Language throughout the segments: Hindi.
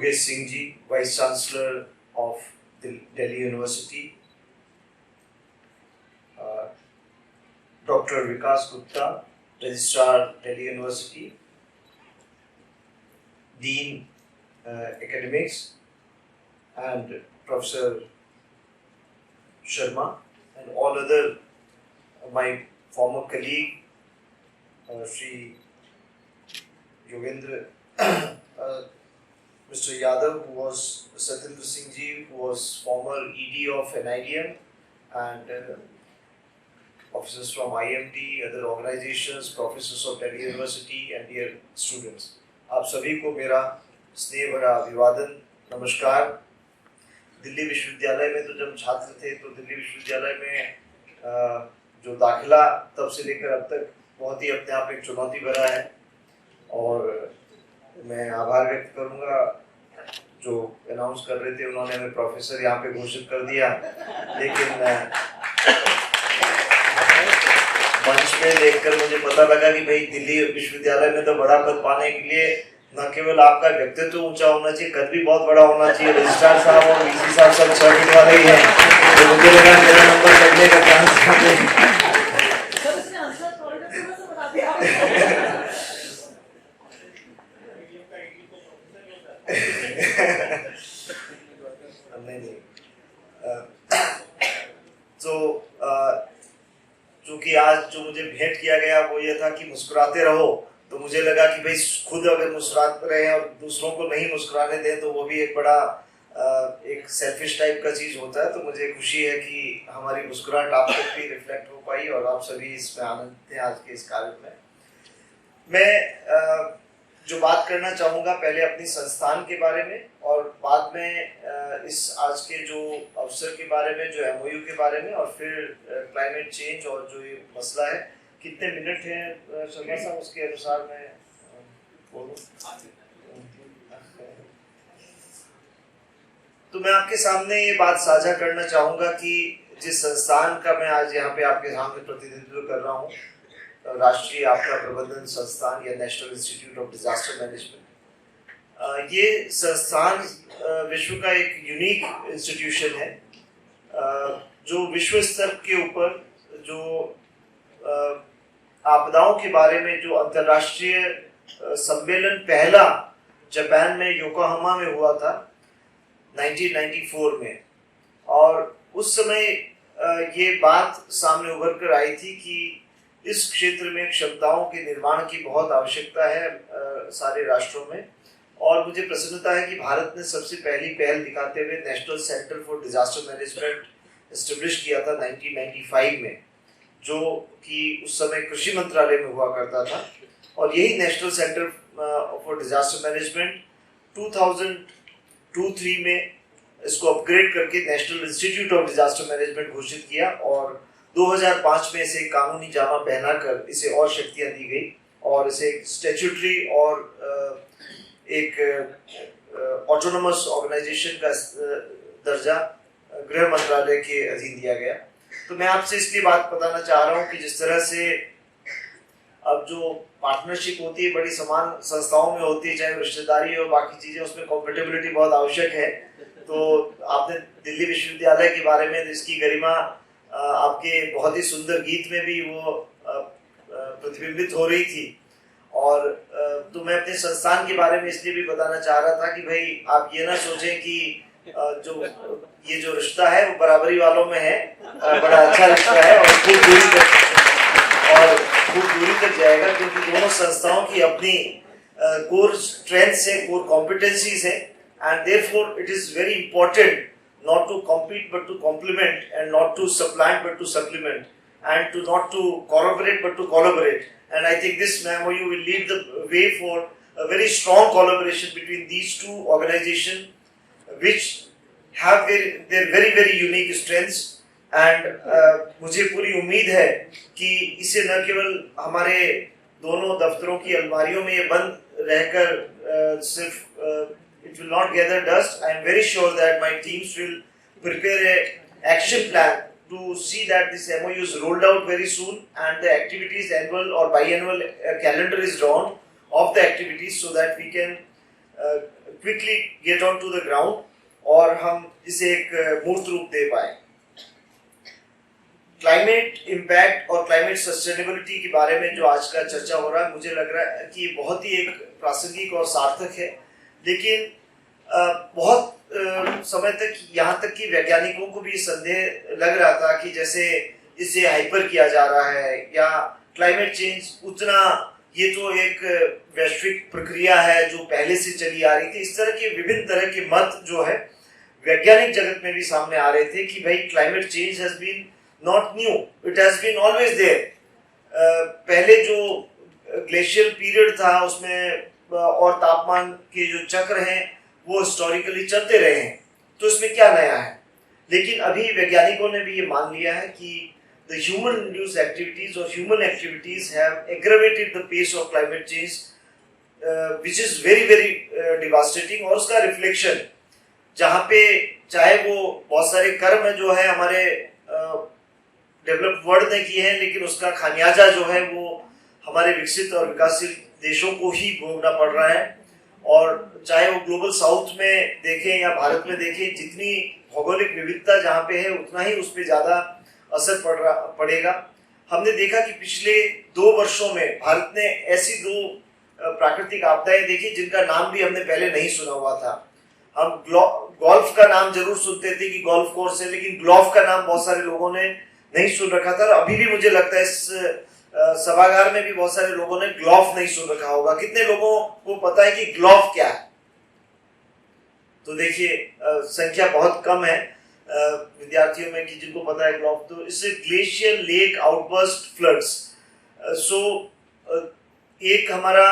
Yogesh Singh ji, Vice Chancellor of Delhi University, Dr. Vikas Gupta, Registrar, Delhi University, Dean Academics, and Professor Sharma, and all other my former colleague, Sri Yogendra, Mr. Yadav, who was Satyendra Singh ji, who was former ED of NIDM, and officers from IMT, other organizations, professors of Delhi University, and dear students. आप सभी को मेरा स्नेह भरा अभिवादन, नमस्कार। दिल्ली विश्वविद्यालय में तो जब छात्र थे तो दिल्ली विश्वविद्यालय में जो दाखिला तब से लेकर अब तक बहुत ही अपने आप एक चुनौती भरा है, और मैं आभार व्यक्त करूंगा जो अनाउंस कर रहे थे, उन्होंने हमें प्रोफेसर यहाँ पे घोषित कर दिया, लेकिन मंच पे देखकर मुझे पता लगा कि भाई दिल्ली विश्वविद्यालय में तो बड़ा पद पाने के लिए न केवल आपका व्यक्तित्व ऊंचा होना चाहिए, कद भी बहुत बड़ा होना चाहिए। रजिस्ट्रार साहब और वीसी साहब सब 6 फीट वाले ही हैं, तो मुझे लगा मेरा नंबर लगने का चांस चूंकि आज जो मुझे भेंट किया गया वो ये था कि मुस्कुराते रहो, तो मुझे लगा कि भाई खुद अगर मुस्कुराते रहे और दूसरों को नहीं मुस्कुराने दें तो वो भी एक बड़ा एक सेल्फिश टाइप का चीज होता है। तो मुझे खुशी है कि हमारी मुस्कुराहट आप तक भी रिफ्लेक्ट हो पाई और आप सभी इसमें आनंद थे आज के इस कार्य में। मैं जो बात करना चाहूँगा पहले अपनी संस्थान के बारे में, और बाद में इस आज के जो अवसर के बारे में, जो एमओयू के बारे में, और फिर क्लाइमेट चेंज और जो ये मसला है। कितने मिनट हैं शर्मा साहब, उसके अनुसार मैं बोलूँ। तो मैं आपके सामने ये बात साझा करना चाहूँगा कि जिस संस्थान का मैं आज यहाँ पे आपके सामने प्रतिनिधित्व कर रहा हूँ, राष्ट्रीय आपदा प्रबंधन संस्थान या national institute of disaster management, ये संस्थान विश्व का एक यूनिक इंस्टीट्यूशन है जो विश्व स्तर के ऊपर जो आपदाओं के बारे में जो अंतर्राष्ट्रीय सम्मेलन पहला जापान में योकोहामा में हुआ था 1994 में, और उस समय ये बात सामने उभर कर आई थी कि इस क्षेत्र में क्षमताओं के निर्माण की बहुत आवश्यकता है सारे राष्ट्रों में। और मुझे प्रसन्नता है कि भारत ने सबसे पहली पहल दिखाते हुए national centre for disaster management establish किया था 1995 में, जो कि उस समय कृषि मंत्रालय में हुआ करता था। और यही national centre for disaster management 2002-03 में इसको अपग्रेड करके national institute of disaster management घोषित किया, और 2005 में इसे कानूनी जामा पहनाकर इसे और शक्तियां दी गई और इसे एक स्टैट्यूटरी और एक ऑटोनोमस ऑर्गेनाइजेशन का दर्जा गृह मंत्रालय के अधीन दिया गया। तो मैं आपसे इसलिए बात बताना चाह रहा हूँ कि जिस तरह से अब जो पार्टनरशिप होती है बड़ी समान संस्थाओं में होती है, चाहे रिश्तेदारी और बाकी चीजें, उसमें कॉम्पेटेबिलिटी बहुत आवश्यक है। तो आपने दिल्ली विश्वविद्यालय के बारे में इसकी गरिमा आपके बहुत ही सुंदर गीत में भी वो प्रतिबिंबित हो रही थी। और तो मैं अपने संस्थान के बारे में इसलिए भी बताना चाह रहा था कि भाई आप ये ना सोचें कि जो ये जो रिश्ता है वो बराबरी वालों में है, बड़ा अच्छा रिश्ता है और खूब दूरी तक जाएगा, क्योंकि दोनों संस्थाओं की अपनी कोर स्ट्रेंथ्स है, कोर कॉम्पिटेंसीज है, and therefore it is very important not to compete but to complement, and not to supplant but to supplement, and to not to corroborate but to collaborate. And I think this MOU will lead the way for a very strong collaboration between these two organizations, which have their very very unique strengths. And मुझे पूरी उम्मीद है कि इसे न केवल हमारे दोनों दफ्तरों की अलमारियों में ये बंद रहकर सिर्फ it will not gather dust. I am very sure that my teams will prepare a action plan to see that this MOU is rolled out very soon, and the activities, annual or biannual calendar is drawn of the activities, so that we can quickly get on to the ground और हम इसे एक मूर्त रूप दे पाए। क्लाइमेट इम्पैक्ट और क्लाइमेट सस्टेनेबिलिटी के बारे में जो आज का चर्चा हो रहा है, मुझे लग रहा है कि बहुत ही एक प्रासंगिक और सार्थक है। लेकिन बहुत समय तक यहाँ तक कि वैज्ञानिकों को भी संदेह लग रहा था कि जैसे इसे हाइपर किया जा रहा है या क्लाइमेट चेंज उतना, ये तो एक वैश्विक प्रक्रिया है जो पहले से चली आ रही थी। इस तरह के विभिन्न तरह के मत जो है वैज्ञानिक जगत में भी सामने आ रहे थे कि भाई climate change has been not new, it has been always there. पहले जो ग्लेशियल पीरियड था उसमें और तापमान के जो चक्र हैं वो हिस्टोरिकली चलते रहे हैं, तो इसमें क्या नया है। लेकिन अभी वैज्ञानिकों ने भी ये मान लिया है कि the human induced activities or human activities have aggravated the pace of climate change, which is very devastating। और उसका रिफ्लेक्शन जहाँ पे चाहे वो बहुत सारे कर्म जो है हमारे डेवलप्ड वर्ल्ड ने किए हैं, लेकिन उसका खामियाजा जो है वो हमारे विकसित और विकासशील देशों को ही भोगना पड़ रहा है। और चाहे वो ग्लोबल साउथ में देखें या भारत में देखें, जितनी भौगोलिक विविधता जहाँ पे है उतना ही उस पर ज़्यादा असर पड़ेगा। हमने देखा कि पिछले 2 वर्षों में भारत ने ऐसी 2 प्राकृतिक आपदाएं देखी जिनका नाम भी हमने पहले नहीं सुना हुआ था। हम गोल्फ का नाम जरूर सुनते थे कि गोल्फ कोर्स है, लेकिन ग्लोफ का नाम बहुत सारे लोगों ने नहीं सुन रखा था। और अभी भी मुझे लगता है इस सभागार में भी बहुत सारे लोगों ने ग्लोफ नहीं सुन रखा होगा। कितने लोगों को पता है कि ग्लोफ क्या है? तो देखिए संख्या बहुत कम है विद्यार्थियों में कि जिनको पता है ग्लोफ। तो इससे ग्लेशियर लेक आउटबर्स्ट फ्लड्स। सो एक हमारा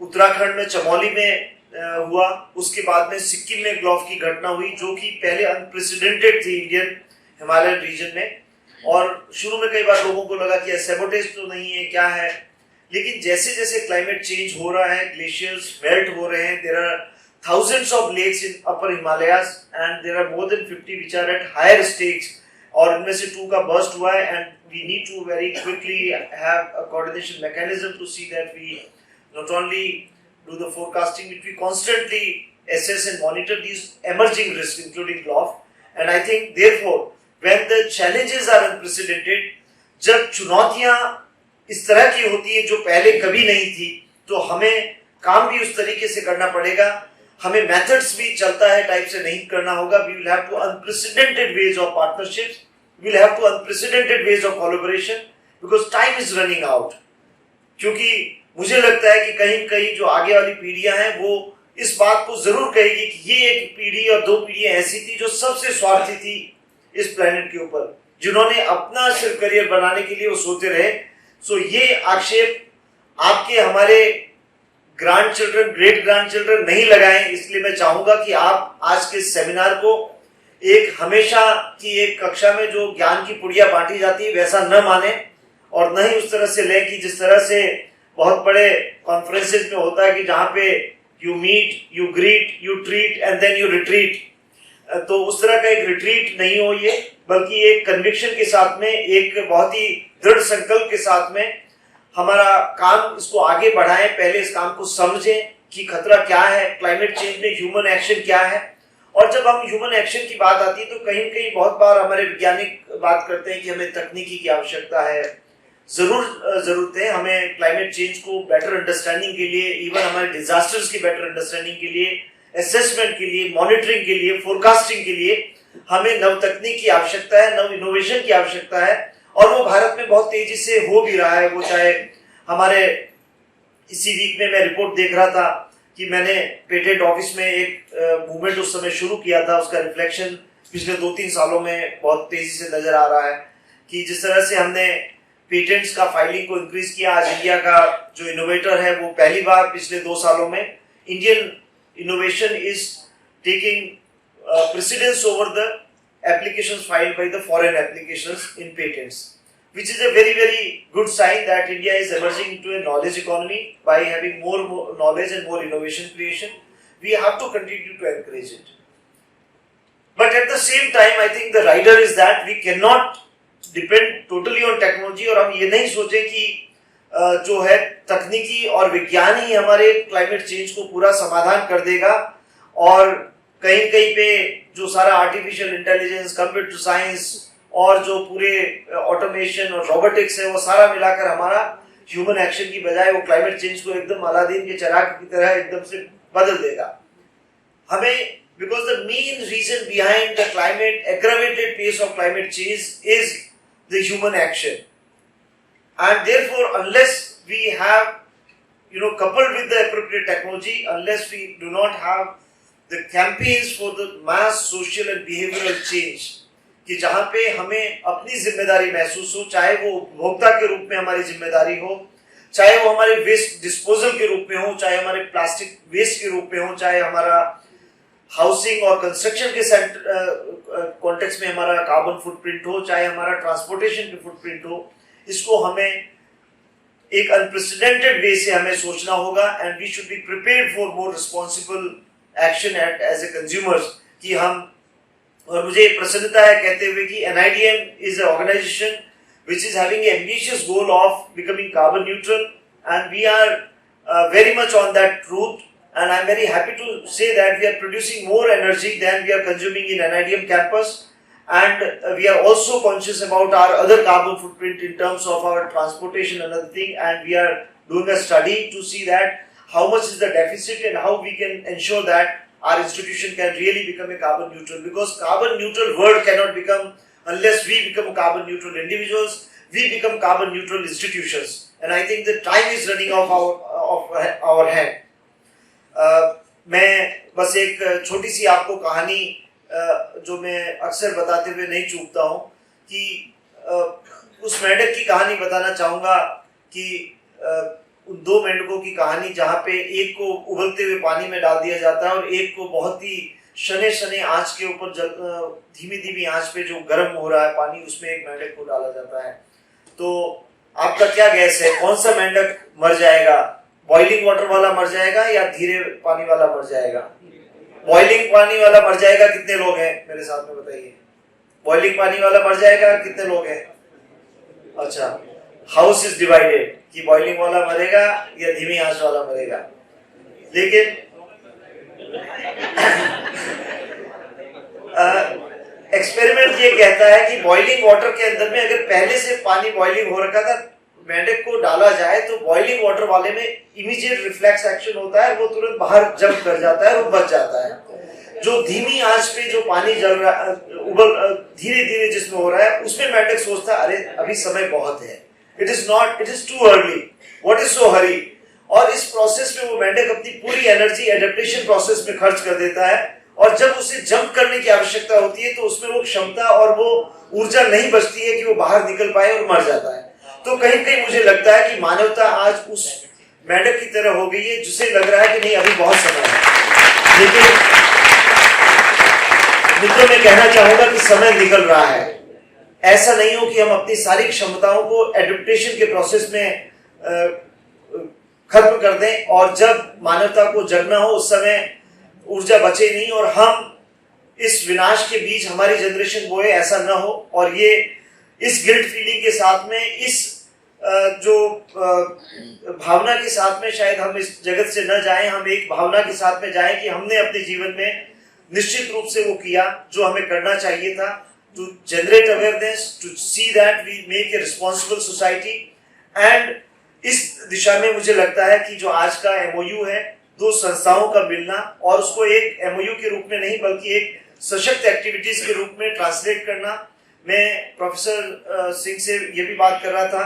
उत्तराखंड में चमोली में हुआ, उसके बाद में सिक्किम में ग्लोफ की घटना हुई जो कि पहले अनप्रेसिडेंटेड थी इंडियन हिमालयन रीजन में। और शुरू में कई बार लोगों को लगा कि सैबोटेज तो नहीं है, क्या है। लेकिन जैसे जैसे क्लाइमेट चेंज हो रहा है, ग्लेशियर्स मेल्ट हो रहे हैं, there are thousands of lakes in upper Himalayas and there are more than 50 which are at higher stakes, और इनमें से 2 का burst हुआ है। and we need to very quickly have a coordination mechanism to see that we not only do the forecasting, but we constantly assess and monitor these emerging risks including GLOF। and I think therefore when the challenges are unprecedented, जब चुनौतियां इस तरह की होती है जो पहले कभी नहीं थी, तो हमें काम भी उस तरीके से करना पड़ेगा। हमें मेथड्स भी चलता है टाइप से नहीं करना होगा। We will have to unprecedented ways of partnerships, we will have to unprecedented ways of collaboration, because time is running out. क्योंकि मुझे लगता है कि कहीं कहीं जो आगे वाली पीढ़ियां हैं वो इस बात को जरूर कहेगी कि ये एक पीढ़ी और 2 पीढ़ियां ऐसी थी जो सबसे स्वार्थी थी इस प्लेनेट के ऊपर, जिन्होंने अपना सिर्फ करियर बनाने के लिए वो सोते रहे। सो ये आक्षेप आपके हमारे grand children, great grand children नहीं लगाएं। इसलिए मैं चाहूंगा कि आप आज के सेमिनार को एक हमेशा की एक कक्षा में जो ज्ञान की पुड़िया बांटी जाती है वैसा न माने, और न ही उस तरह से लें कि जिस तरह से बहुत बड़े कॉन्फ्रेंसेस में होता है कि जहां पे you meet, you greet, you treat and then you retreat. तो उस तरह का एक रिट्रीट नहीं हो ये, बल्कि एक कन्विक्शन के साथ में, एक बहुत ही दृढ़ संकल्प के साथ में हमारा काम इसको आगे बढ़ाएं। पहले इस काम को समझें कि खतरा क्या है, क्लाइमेट चेंज में ह्यूमन एक्शन क्या है। और जब हम ह्यूमन एक्शन की बात आती है तो कहीं कहीं बहुत बार हमारे वैज्ञानिक बात करते हैं कि हमें तकनीकी की आवश्यकता है। जरूरत है हमें क्लाइमेट चेंज को बेटर अंडरस्टैंडिंग के लिए, इवन हमारे डिजास्टर्स की बेटर अंडरस्टैंडिंग के लिए, असेसमेंट के लिए, मॉनिटरिंग के लिए, फोरकास्टिंग के लिए हमें नव तकनीक की आवश्यकता है, नव इनोवेशन की आवश्यकता है। और वो भारत में बहुत तेजी से हो भी रहा है। वो चाहे हमारे इसी वीक में मैं रिपोर्ट देख रहा था कि मैंने पेटेंट ऑफिस में एक मूवमेंट उस समय शुरू किया था, उसका रिफ्लेक्शन पिछले 2-3 सालों में बहुत तेजी से नजर आ रहा है कि जिस तरह से हमने पेटेंट्स का फाइलिंग को इंक्रीज किया। आज इंडिया का जो इनोवेटर है वो पहली बार पिछले 2 सालों में Indian innovation is taking precedence over the applications filed by the foreign applications in patents, which is a very good sign that India is emerging into a knowledge economy by having more knowledge and more innovation creation. We have to continue to encourage it. But at the same time, I think the rider is that we cannot depend totally on technology, और हम ये नहीं सोचे कि जो है तकनीकी और विज्ञान ही हमारे क्लाइमेट चेंज को पूरा समाधान कर देगा और कहीं कहीं पे जो सारा आर्टिफिशियल इंटेलिजेंस, कंप्यूटर साइंस और जो पूरे ऑटोमेशन और रोबोटिक्स है, वो सारा मिलाकर हमारा ह्यूमन एक्शन की बजाय वो क्लाइमेट चेंज को एकदम अलादीन के चिराग की तरह एकदम से बदल देगा। हमें because the main reason behind the climate aggravated pace of climate change is the human action, and therefore unless we have coupled with the appropriate technology, unless we do not have the campaigns for the mass social and behavioral change कि जहां पे हमें अपनी जिम्मेदारी महसूस हो, चाहे वो उपभोक्ता के रूप में हमारी जिम्मेदारी हो, चाहे वो हमारे वेस्ट डिस्पोजल के रूप में हो, चाहे हमारे प्लास्टिक वेस्ट के रूप में हो, चाहे हमारा हाउसिंग और कंस्ट्रक्शन के कॉन्टेक्स्ट में हमारा कार्बन फुटप्रिंट हो, चाहे हमारा ट्रांसपोर्टेशन के फुटप्रिंट हो, इसको हमें एक अनप्रेसिडेंटेड वे से हमें सोचना होगा and we should be prepared for more responsible action as a consumers कि हम। और मुझे प्रसन्नता है कहते हुए कि NIDM is an organisation which is having an ambitious goal of becoming carbon neutral, and we are very much on that route, and I'm very happy to say that we are producing more energy than we are consuming in NIDM campus, and we are also conscious about our other carbon footprint in terms of our transportation and other thing, and we are doing a study to see that how much is the deficit and how we can ensure that our institution can really become a carbon neutral, because carbon neutral world cannot become unless we become carbon neutral individuals, we become carbon neutral institutions, and I think the time is running off our hand. मैं बस एक छोटी सी आपको कहानी जो मैं अक्सर बताते हुए नहीं चूकता हूँ कि उस मेंढक की कहानी बताना चाहूँगा कि उन दो मेंढकों की कहानी जहाँ पे एक को उबलते हुए पानी में डाल दिया जाता है और एक को बहुत ही शने शने आंच के ऊपर धीमी धीमी आंच पे जो गर्म हो रहा है पानी, उसमें एक मेंढक को डाला जाता है। तो आपका क्या गैस है, कौन सा मेंढक मर जाएगा? बॉइलिंग वाटर वाला मर जाएगा या धीरे पानी वाला मर जाएगा? बॉइलिंग पानी वाला मर जाएगा। कितने लोग हैं मेरे साथ में बताइए? बॉइलिंग पानी वाला मर जाएगा, कितने लोग हैं? अच्छा, हाउस इज डिवाइडेड कि बॉइलिंग वाला मरेगा या धीमी आंच वाला मरेगा। लेकिन एक्सपेरिमेंट ये कहता है कि बॉइलिंग वाटर के अंदर में अगर पहले से पानी बॉइलिंग हो रखा था, मेंढक को डाला जाए तो बॉइलिंग वाटर वाले में इमीडिएट रिफ्लेक्स एक्शन होता है, वो तुरंत बाहर जंप कर जाता है और बच जाता है। जो धीमी आंच पे जो पानी जल रहा उबल धीरे धीरे जिसमें हो रहा है, उसमें मेंढक सोचता है अरे अभी समय बहुत है, it is too early, what is so hurry. और इस प्रोसेस में वो मेंढक अपनी पूरी एनर्जी एडेप्टेशन प्रोसेस में खर्च कर देता है, और जब उसे जंप करने की आवश्यकता होती है तो उसमें वो क्षमता और वो ऊर्जा नहीं बचती है कि वो बाहर निकल पाए और मर जाता है। तो कहीं कहीं मुझे लगता है कि मानवता आज उस मेंढक की तरह हो गई है जिसे लग रहा है कि नहीं अभी बहुत समय है। लेकिन मित्रों, मैं कहना चाहूंगा कि समय निकल रहा है। ऐसा नहीं हो कि हम अपनी सारी क्षमताओं को एडेप्टेशन के प्रोसेस में खत्म कर दें और जब मानवता को जगना हो उस समय ऊर्जा बचे नहीं और हम इस विनाश के बीच हमारी जनरेशन बोए, ऐसा न हो। और ये इस गिल्ट फीलिंग के साथ में, इस जो भावना के साथ में शायद हम इस जगत से न जाएं, हम एक भावना के साथ में जाएं कि हमने अपने जीवन में निश्चित रूप से वो किया जो हमें करना चाहिए था, to generate awareness, to see that we make a responsible society. And इस दिशा में मुझे लगता है कि जो आज का MOU है, दो संस्थाओं का मिलना और उसको एक MOU के रूप में नहीं बल्कि एक सशक्त एक्टिविटीज के रूप में ट्रांसलेट करना। मैं प्रोफेसर सिंह से ये भी बात कर रहा था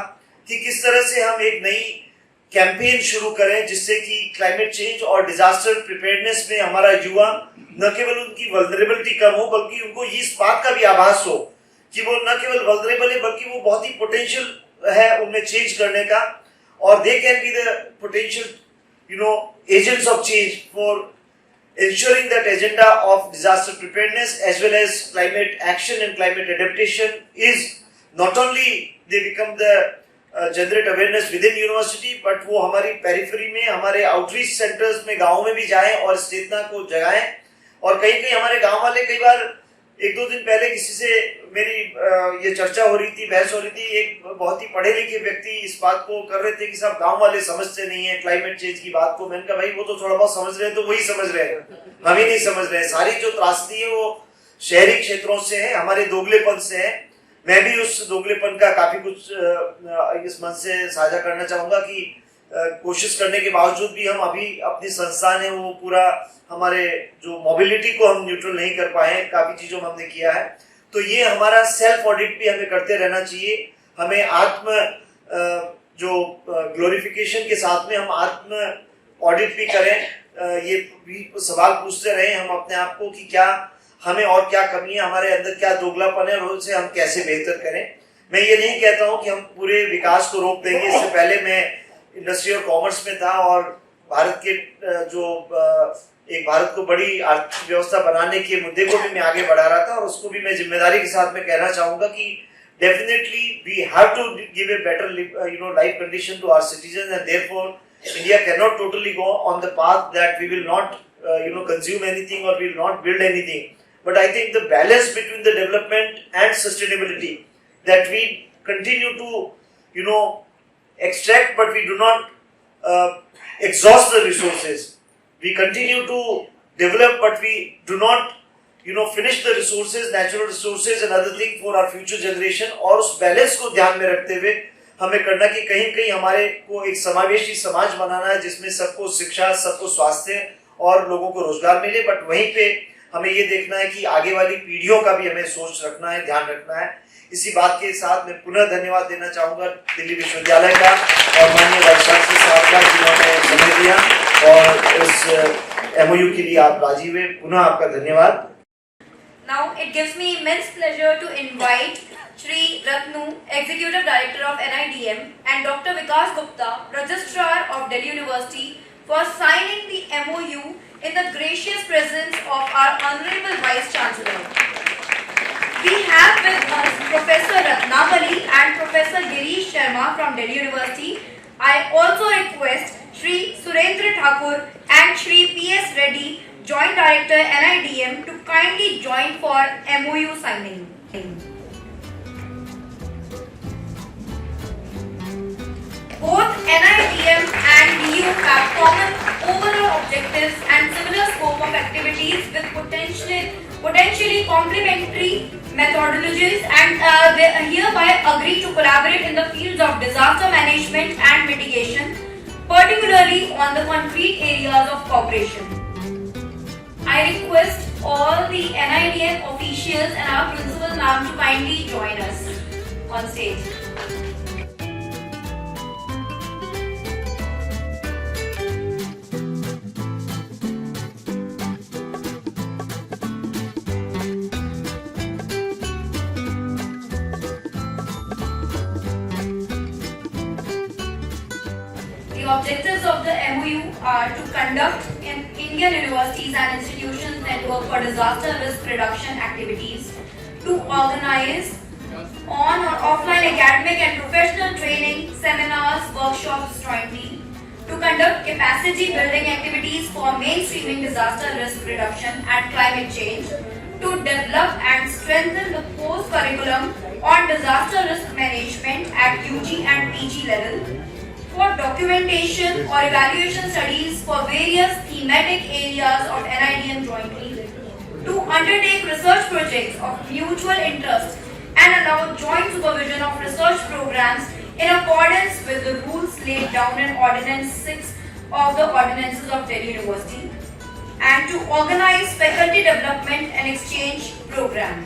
कि किस तरह से हम एक नई कैंपेन शुरू करें जिससे कि क्लाइमेट चेंज और डिजास्टर प्रिपेयर्डनेस में हमारा युवा न केवल उनकी वल्नरेबिलिटी कम हो बल्कि उनको इस बात का भी आभास हो कि वो न केवल वल्नरेबल है बल्कि वो बहुत ही पोटेंशियल है उनमें चेंज करने का, और they can be the potential agents of change for ensuring that agenda of disaster preparedness as well as climate action and climate adaptation is not only they become the generate awareness within university, but वो हमारी पेरिफेरी में, हमारे आउटरीच सेंटर्स में, गाँव में भी जाएं और इस चेतना को जगाएं। और कहीं कहीं हमारे गाँव वाले कई बार एक दो दिन पहले किसी से मेरी ये चर्चा हो रही थी, बहस हो रही थी, एक बहुत ही पढ़े लिखे व्यक्ति इस बात को कर रहे थे कि साहब गांव वाले समझते नहीं है क्लाइमेट चेंज की बात को। मैंने कहा भाई वो तो थोड़ा बहुत समझ रहे हैं, तो वही समझ रहे हैं, हम ही नहीं समझ रहे हैं। सारी जो त्रासदी है वो शहरी क्षेत्रों से है, हमारे दोगलेपन से है। मैं भी उस दोगलेपन का काफी कुछ इस मंच से साझा करना चाहूंगा कि कोशिश करने के बावजूद भी हम अभी अपनी संस्थान है वो पूरा हमारे जो मोबिलिटी को हम न्यूट्रल नहीं कर पाए हैं, काफी चीजों में हमने किया है। तो ये हमारा सेल्फ ऑडिट भी हमें करते रहना चाहिए। हमें आत्म जो ग्लोरिफिकेशन के साथ में हम आत्म ऑडिट भी करें, ये भी सवाल पूछते रहे हम अपने आप को कि क्या हमें और क्या कमी है, हमारे अंदर क्या दोगलापन है और उसे हम कैसे बेहतर करें। मैं ये नहीं कहता हूँ कि हम पूरे विकास को रोक देंगे। इससे पहले मैं इंडस्ट्री और कॉमर्स में था और भारत के जो एक भारत को बड़ी आर्थिक व्यवस्था बनाने के मुद्दे को भी मैं आगे बढ़ा रहा था और उसको भी मैं जिम्मेदारी के साथ में कहना चाहूंगा कि definitely we have to give a better life condition to our citizens and therefore India cannot totally go on the path that we will not consume anything or we will not build anything. But I think the balance between the development and sustainability, that we continue to extract but we do not exhaust the resources. We continue to develop but we do not finish the resources, natural resources and other things for our future generation. और उस बैलेंस को ध्यान में रखते हुए हमें करना कि कहीं कहीं हमारे को एक समावेशी समाज बनाना है जिसमें सबको शिक्षा, सबको स्वास्थ्य और लोगों को रोजगार मिले। बट वहीं पे हमें ये देखना है कि आगे वाली पीढ़ियों का भी हमें सोच रखना है, ध्यान रखना है। इसी बात के साथ मैं पुनः धन्यवाद देना चाहूंगा दिल्ली विश्वविद्यालय का और माननीय वाइस चांसलर साहब का जिन्होंने समय दिया और इस MOU के लिए आप राजी हुए। पुनः आपका धन्यवाद। Now it gives me immense pleasure to invite Shri Ratnu, Executive Director of NIDM, and Dr. Vikas Gupta, Registrar of Delhi University, for signing the MOU in the gracious presence of our Honorable Vice Chancellor. We have with us Professor Ratnavali and Professor Girish Sharma from Delhi University. I also request Shri Surendra Thakur and Shri P.S. Reddy, Joint Director NIDM, to kindly join for MOU signing. Both NIDM and DU have common overall objectives and similar scope of activities with potentially complementary methodologies, and they hereby agree to collaborate in the fields of disaster management and mitigation, particularly on the concrete areas of cooperation. I request all the NIDM officials and our principal ma'am to kindly join us on stage. The objectives of the MOU are to conduct in Indian universities and institutions network for disaster risk reduction activities, to organize on or offline academic and professional training, seminars, workshops jointly, to conduct capacity building activities for mainstreaming disaster risk reduction and climate change, to develop and strengthen the course curriculum on disaster risk management at UG and PG level, for documentation or evaluation studies for various thematic areas of NIDM jointly, to undertake research projects of mutual interest and allow joint supervision of research programs in accordance with the rules laid down in Ordinance 6 of the Ordinances of Delhi University, and to organize faculty development and exchange program.